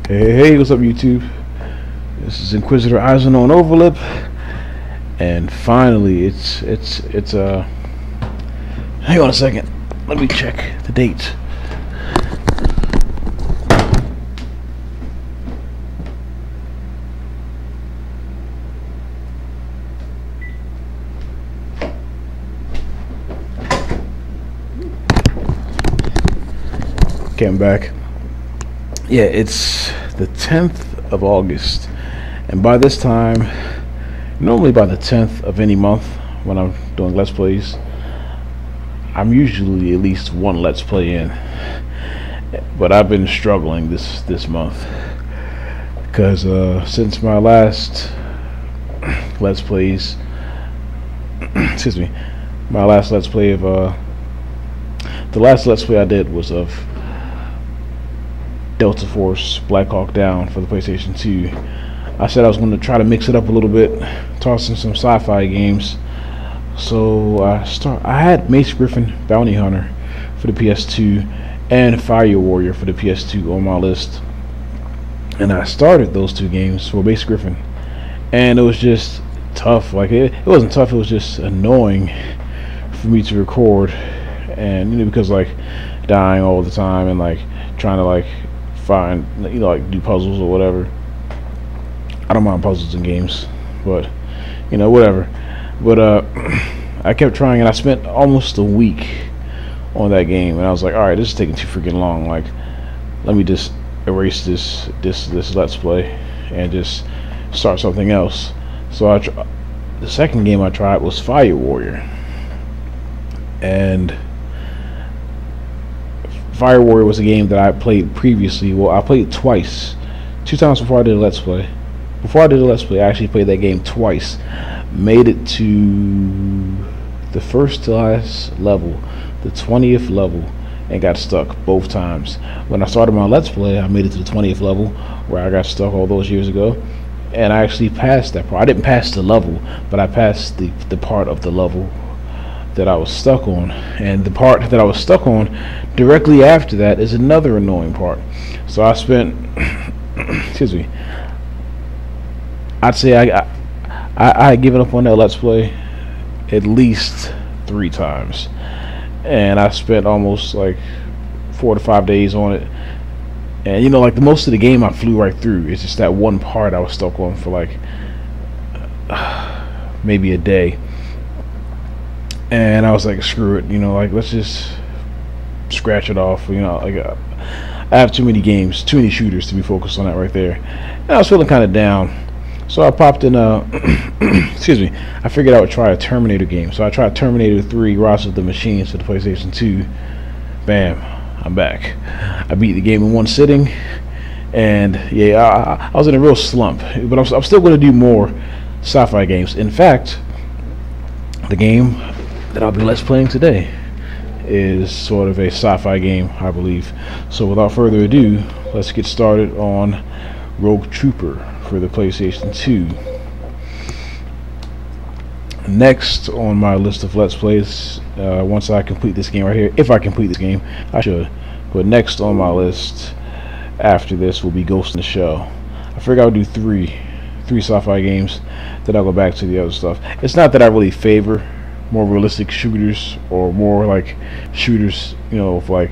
Hey, what's up, YouTube? This is Inquisitor Eisen on Overlip, and finally, hang on a second. Let me check the date. Okay, I'm back. Yeah, it's the 10th of August, and by this time, normally by the 10th of any month when I'm doing Let's Plays, I'm usually at least one Let's Play in, but I've been struggling this month because since my last Let's Plays, excuse me, my last Let's Play of the last Let's Play I did was of Delta Force Black Hawk Down for the PlayStation 2. I said I was going to try to mix it up a little bit, toss in some sci-fi games. So I had Mace Griffin Bounty Hunter for the PS2 and Fire Warrior for the PS2 on my list, and I started those two games for Mace Griffin, and it was just tough. Like it wasn't tough, it was just annoying for me to record, and because like dying all the time and like trying to like find, like do puzzles or whatever. I don't mind puzzles in games, but whatever. But I kept trying, and I spent almost a week on that game, and I was like, all right, this is taking too freaking long. Like, let me just erase this Let's Play and just start something else. So the second game I tried was Fire Warrior, and Fire Warrior was a game that I played previously. Well, I played it twice, 2 times before I did a Let's Play. Before I did a Let's Play, I actually played that game twice. Made it to the first to last level, the 20th level, and got stuck both times. When I started my Let's Play, I made it to the 20th level, where I got stuck all those years ago, and I actually passed that part. I didn't pass the level, but I passed the part of the level that I was stuck on, and the part that I was stuck on directly after that is another annoying part. So I spent excuse me, I'd say I had given up on that Let's Play at least 3 times, and I spent almost like 4 to 5 days on it. And like the most of the game I flew right through. It's just that one part I was stuck on for like maybe a day. And I was like, screw it, like let's just scratch it off. Like I have too many games, too many shooters to be focused on that right there. And I was feeling kind of down, so I popped in excuse me, I figured I would try a Terminator game. So I tried Terminator 3: Rise of the Machines for the PlayStation 2. Bam, I'm back. I beat the game in one sitting, and yeah, I was in a real slump. But I'm still going to do more sci-fi games. In fact, the game that I'll be Let's Playing today is sort of a sci-fi game, I believe. So without further ado, let's get started on Rogue Trooper for the PlayStation 2. Next on my list of Let's Plays, once I complete this game right here, if I complete this game, I should, but next on my list after this will be Ghost in the Shell. I figured I would do three sci-fi games, then I'll go back to the other stuff. It's not that I really favor more realistic shooters or more like shooters, like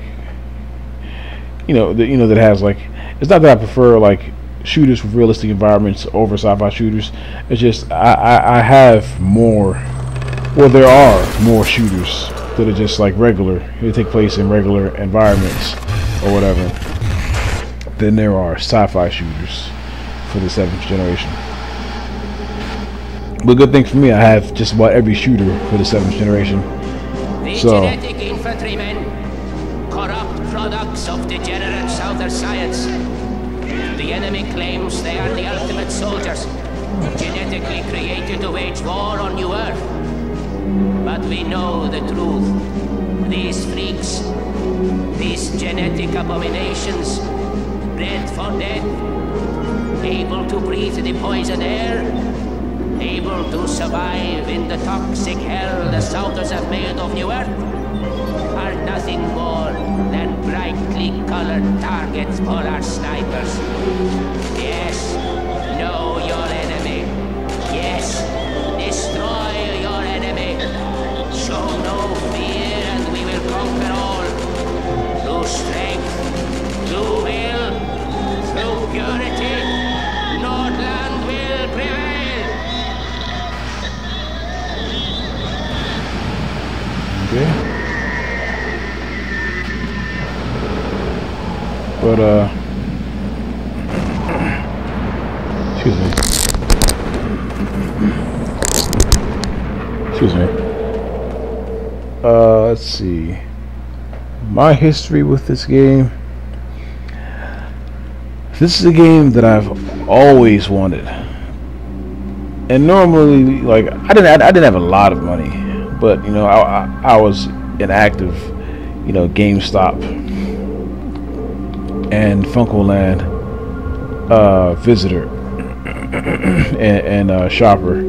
that has like, it's not that I prefer like shooters with realistic environments over sci-fi shooters. It's just I have more, well, there are more shooters that are just like regular, they take place in regular environments or whatever, than there are sci-fi shooters for the 7th generation. But good thing for me, I have just about every shooter for the 7th generation. So genetic infantrymen, corrupt products of degenerate Southern science. The enemy claims they are the ultimate soldiers, genetically created to wage war on New Earth. But we know the truth. These freaks, these genetic abominations, bred for death, able to breathe the poison air, able to survive in the toxic hell the Southers have made of New Earth, are nothing more than brightly colored colored targets for our snipers. Yes, know your enemy. Yes, destroy your enemy. Show no fear and we will conquer all. Through strength, through will, through purity, Nordland will prevail. Okay. But excuse me. Let's see. My history with this game. This is a game that I've always wanted. And normally, like, I didn't have a lot of money, but you know, I was an active, you know, GameStop and Funkoland visitor and shopper.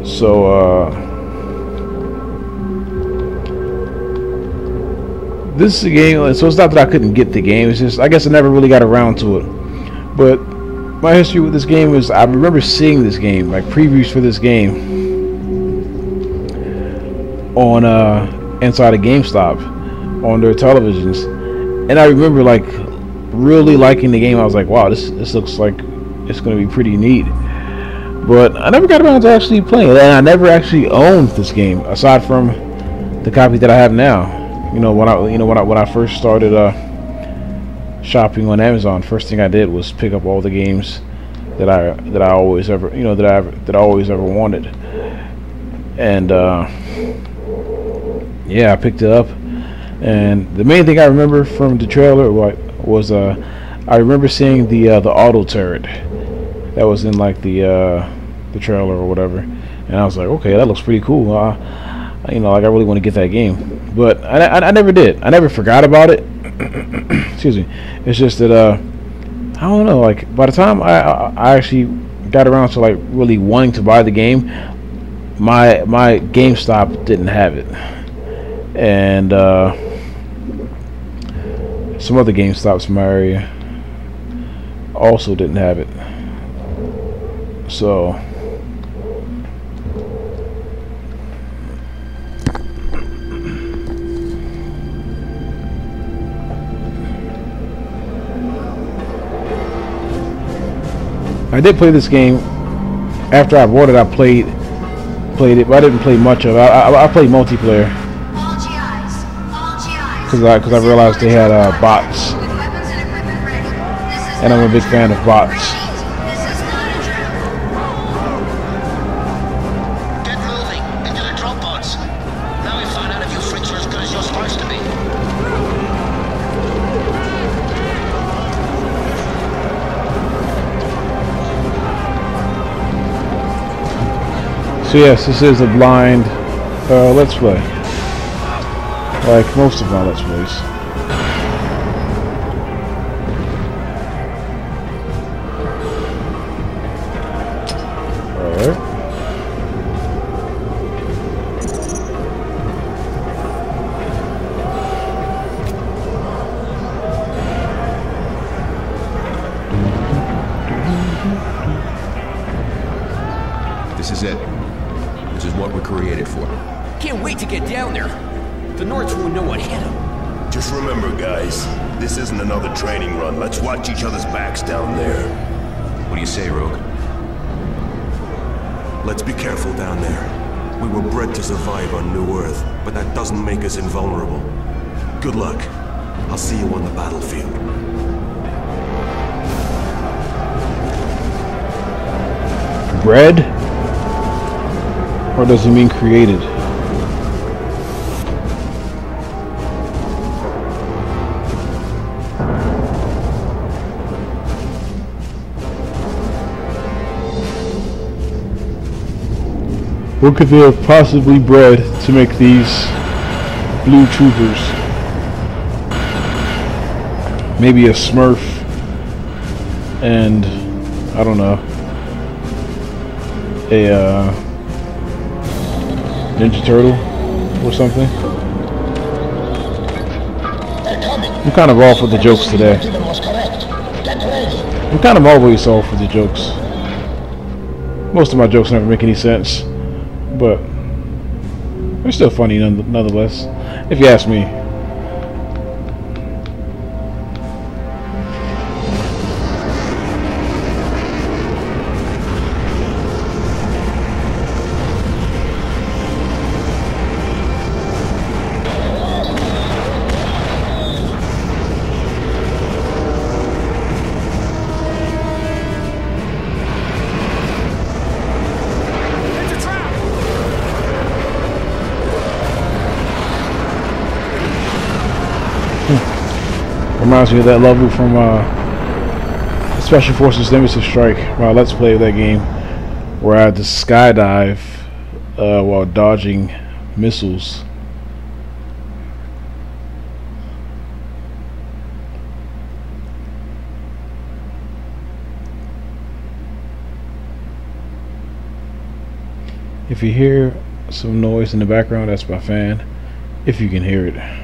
So this is a game. So it's not that I couldn't get the game. It's just I guess I never really got around to it. But my history with this game is I remember seeing this game, like previews for this game, on inside of GameStop on their televisions. And I remember like really liking the game. I was like, wow, this looks like it's going to be pretty neat. But I never got around to actually playing it, and I never actually owned this game aside from the copy that I have now. You know, when I first started shopping on Amazon, first thing I did was pick up all the games that I always ever that I always ever wanted. And yeah, I picked it up. And the main thing I remember from the trailer was I remember seeing the auto turret that was in like the trailer or whatever, and I was like, okay, that looks pretty cool. You know, like I really want to get that game, but I never did. I never forgot about it. Excuse me. It's just that I don't know. Like by the time I actually got around to like really wanting to buy the game, my GameStop didn't have it, and some other GameStops in my area also didn't have it. So I did play this game after I bought it. I played it, but I didn't play much of it. I played multiplayer because I realized they had bots, and I'm a big fan of bots. Get moving into the drop pods. Now we find out if you freaks are as good as you're supposed to be. So yes, this is a blind Let's Play, like most of my Let's Plays. Alright. This is it. This is what we're created for. Can't wait to get down there. The Nords won't know what hit them. Just remember, guys, this isn't another training run. Let's watch each other's backs down there. What do you say, Rogue? Let's be careful down there. We were bred to survive on New Earth, but that doesn't make us invulnerable. Good luck. I'll see you on the battlefield. Bred? Or does he mean created? What could they have possibly bred to make these blue troopers? Maybe a Smurf and I don't know, a Ninja Turtle or something. I'm kind of off with the jokes today. I'm kind of always off with the jokes. Most of my jokes never make any sense, but they're still funny nonetheless, if you ask me. Reminds me of that level from Special Forces Nemesis Strike, my Let's Play of that game, where I had to skydive while dodging missiles. If you hear some noise in the background, that's my fan, if you can hear it.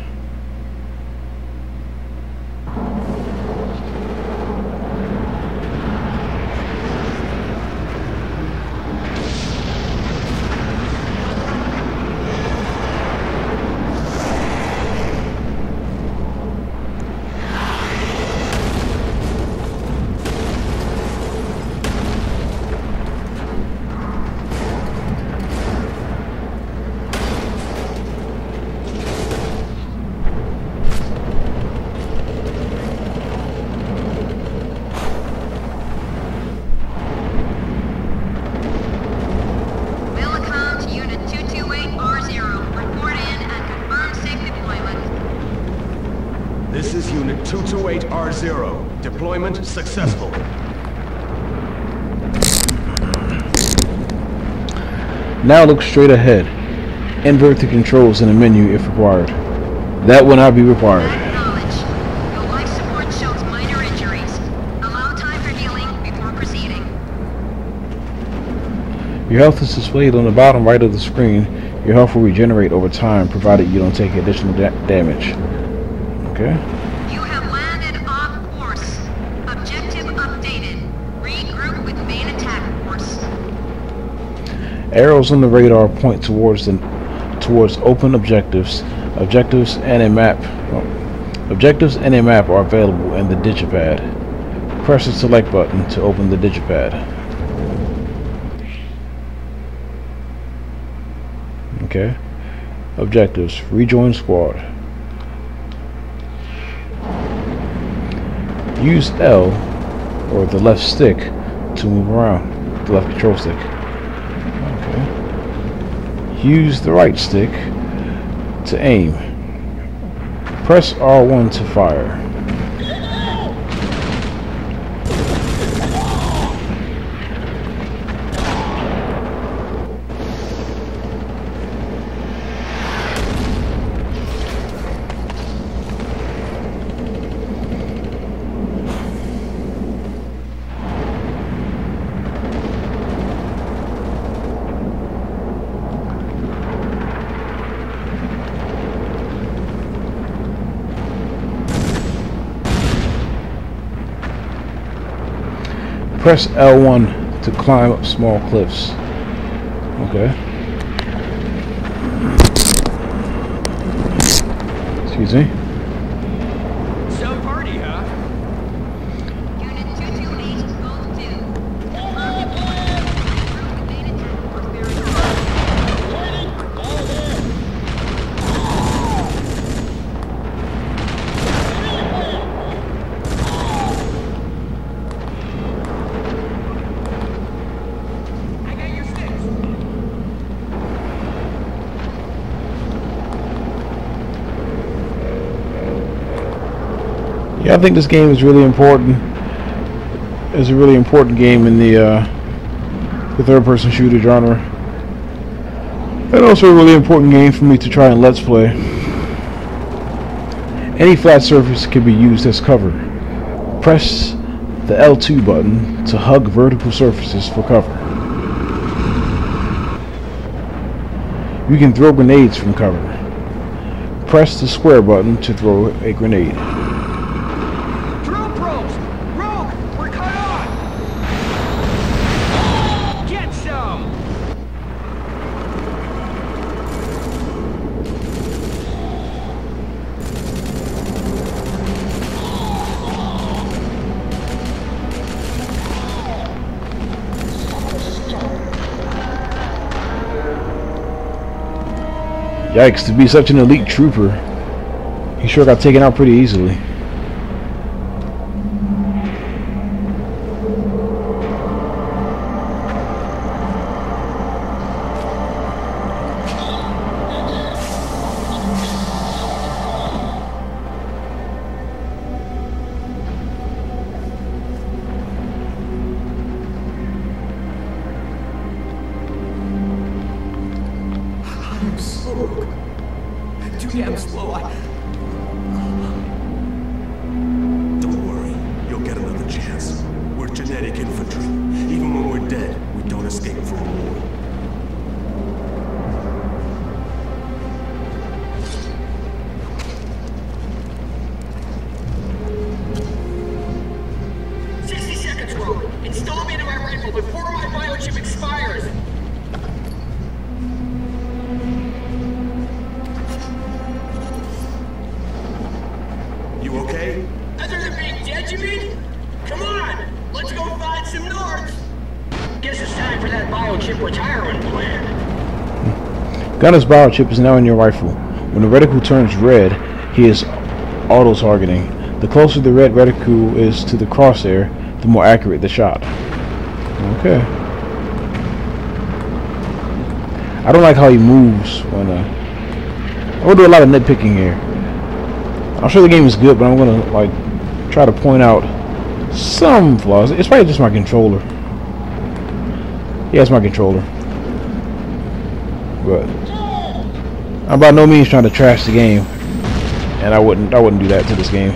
This is Unit 228R0. Deployment successful. Now look straight ahead. Invert the controls in the menu if required. That will not be required. Acknowledge. Your life support shows minor injuries. Allow time for healing before proceeding. Your health is displayed on the bottom right of the screen. Your health will regenerate over time, provided you don't take additional damage. Okay. You have landed off course. Objective updated. Regroup with main attack force. Arrows on the radar point towards open objectives. Objectives and a map are available in the digipad. Press the select button to open the digipad. Okay. Objectives. Rejoin squad. Use L or the left stick to move around. The left control stick. Okay. Use the right stick to aim. Press R1 to fire. Press L1 to climb up small cliffs. Okay. Excuse me. Some party, huh? Unit 228 Gold 2. Regroup with main attack force bearing. Yeah, I think this game is really important. It's a really important game in the third-person shooter genre, and also a really important game for me to try and let's play. Any flat surface can be used as cover. Press the L2 button to hug vertical surfaces for cover. You can throw grenades from cover. Press the square button to throw a grenade. Yikes, to be such an elite trooper, he sure got taken out pretty easily. I'm slow. Too damn slow. Don't worry, you'll get another chance. We're genetic infantry. Even when we're dead, we don't escape from war. Install me into my rifle before my biochip expires! You okay? Other than being dead, you mean? Come on! Let's go find some Nords! Guess it's time for that biochip retirement plan. Gunner's biochip is now in your rifle. When the reticle turns red, he is auto-targeting. The closer the red reticle is to the crosshair, the more accurate the shot. Okay. I don't like how he moves when I'm gonna do a lot of nitpicking here. I'm sure the game is good, but I'm gonna like try to point out some flaws. It's probably just my controller. Yeah, it's my controller. But I'm by no means trying to trash the game, and I wouldn't do that to this game.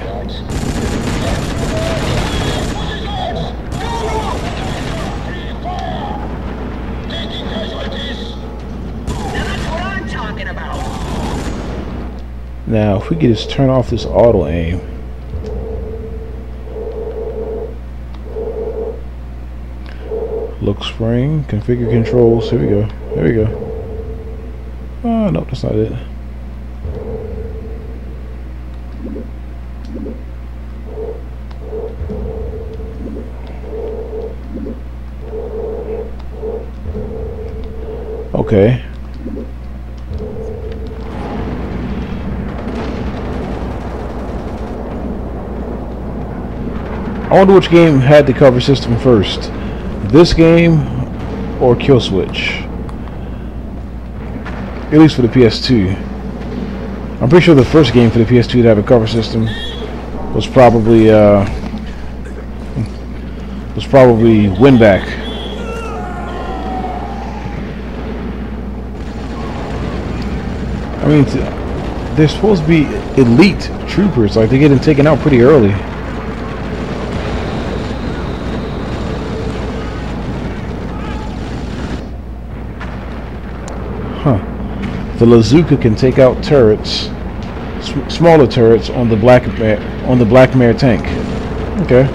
Now, if we could just turn off this auto aim. Look spring, configure controls. Here we go. There we go. Oh, no, that's not it. Okay. I wonder which game had the cover system first, this game or Kill Switch. At least for the PS2. I'm pretty sure the first game for the PS2 to have a cover system was probably Winback. I mean, they're supposed to be elite troopers. Like, they're getting taken out pretty early. The Lazuka can take out turrets, smaller turrets on the Black Mare tank. Okay.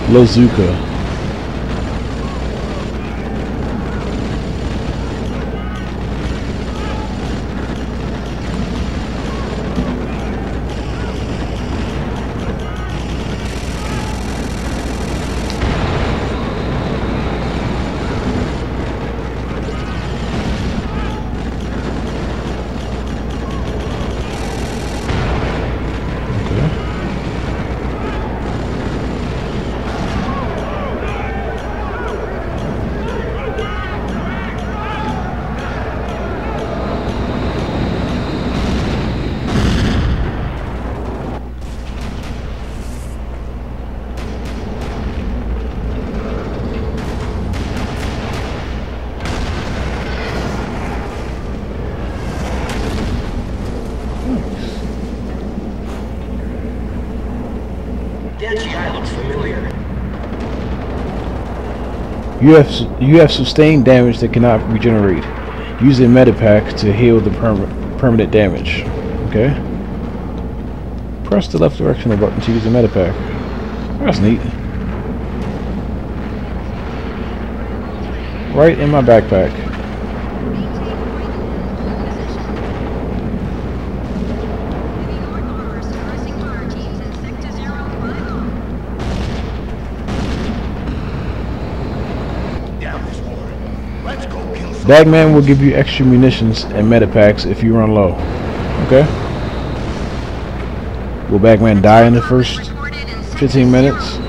Lazuka. That GI looks familiar. You have sustained damage that cannot regenerate. Use a medipack to heal the permanent damage. Okay. Press the left directional button to use a medipack. That's neat. Right in my backpack. Down this war. Bagman will give you extra munitions and medipacks if you run low. Okay? Will Bagman die in the first 15 minutes?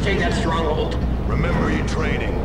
Take that stronghold. Remember your training.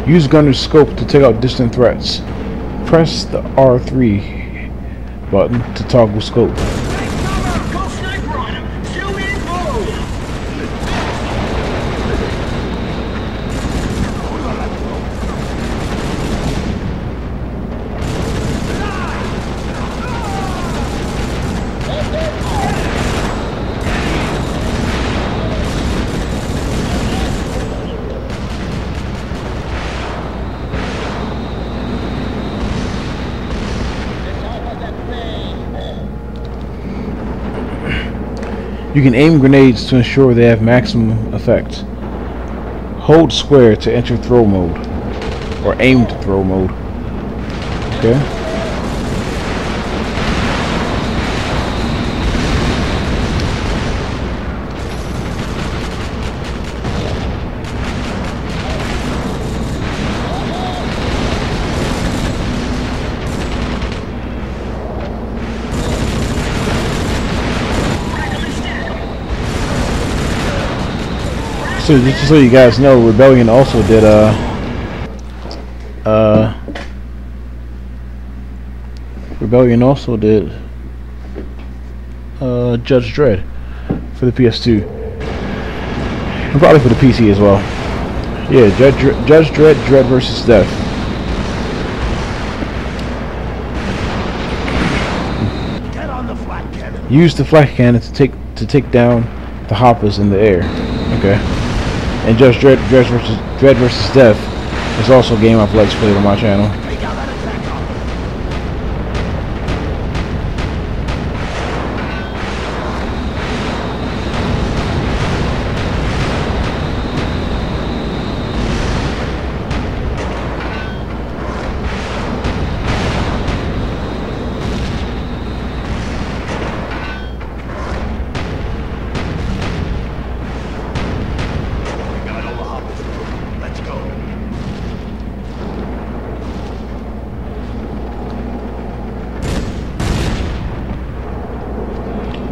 Use gunner's scope to take out distant threats. Press the R3 button to toggle scope. Go sniper on him! Zoom in, move! You can aim grenades to ensure they have maximum effect. Hold square to enter throw mode, or aimed throw mode. Okay. So just so you guys know, Rebellion also did Judge Dredd for the PS2 and probably for the PC as well. Yeah, Judge Dredd, Dredd versus Death. Get on the flak cannon. Use the flak cannon to take down the hoppers in the air. Okay. And Judge Dredd versus Death is also a game I've let's played on my channel. Take out that attack hopper.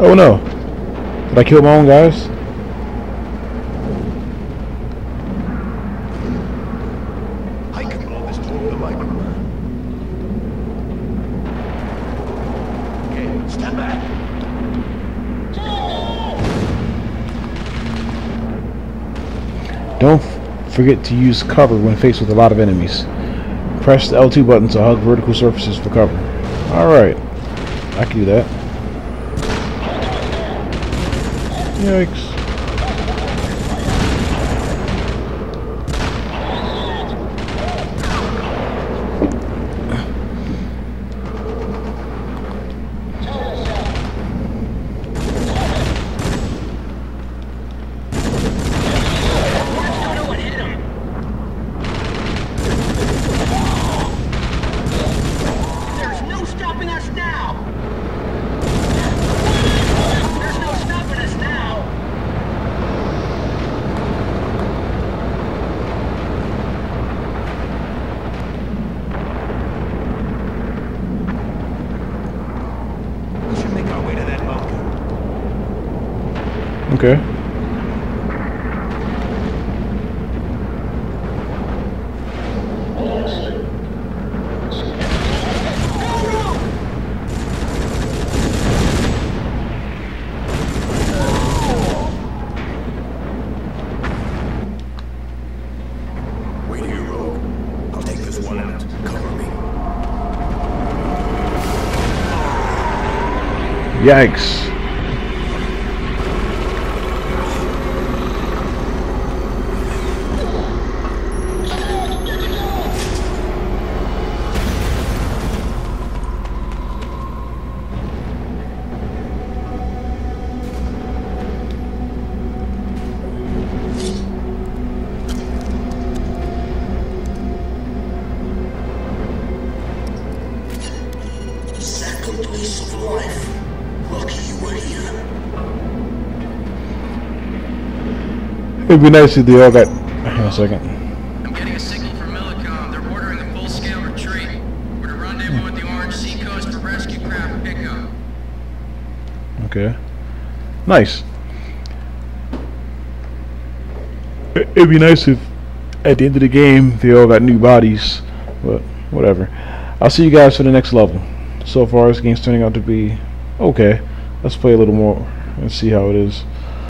Oh no! Did I kill my own guys? I can blow this to the micro. Okay, stand back. Don't forget to use cover when faced with a lot of enemies. Press the L2 button to hug vertical surfaces for cover. Alright, I can do that. Yikes. There's no stopping us now! There's no stopping us now! We should make our way to that bunker. Okay. Wait here, Rogue. I'll take this one out. Cover me. Yikes. Second place of life. Lucky you were here. It'd be nice if they all got... Hang on a second. I'm getting a signal from Millicom. They're ordering a full-scale retreat. We're to rendezvous at the Orange Seacoast for rescue craft pickup. Okay. Nice. It'd be nice if at the end of the game they all got new bodies, but whatever. I'll see you guys for the next level. So far this game's turning out to be okay. Let's play a little more and see how it is.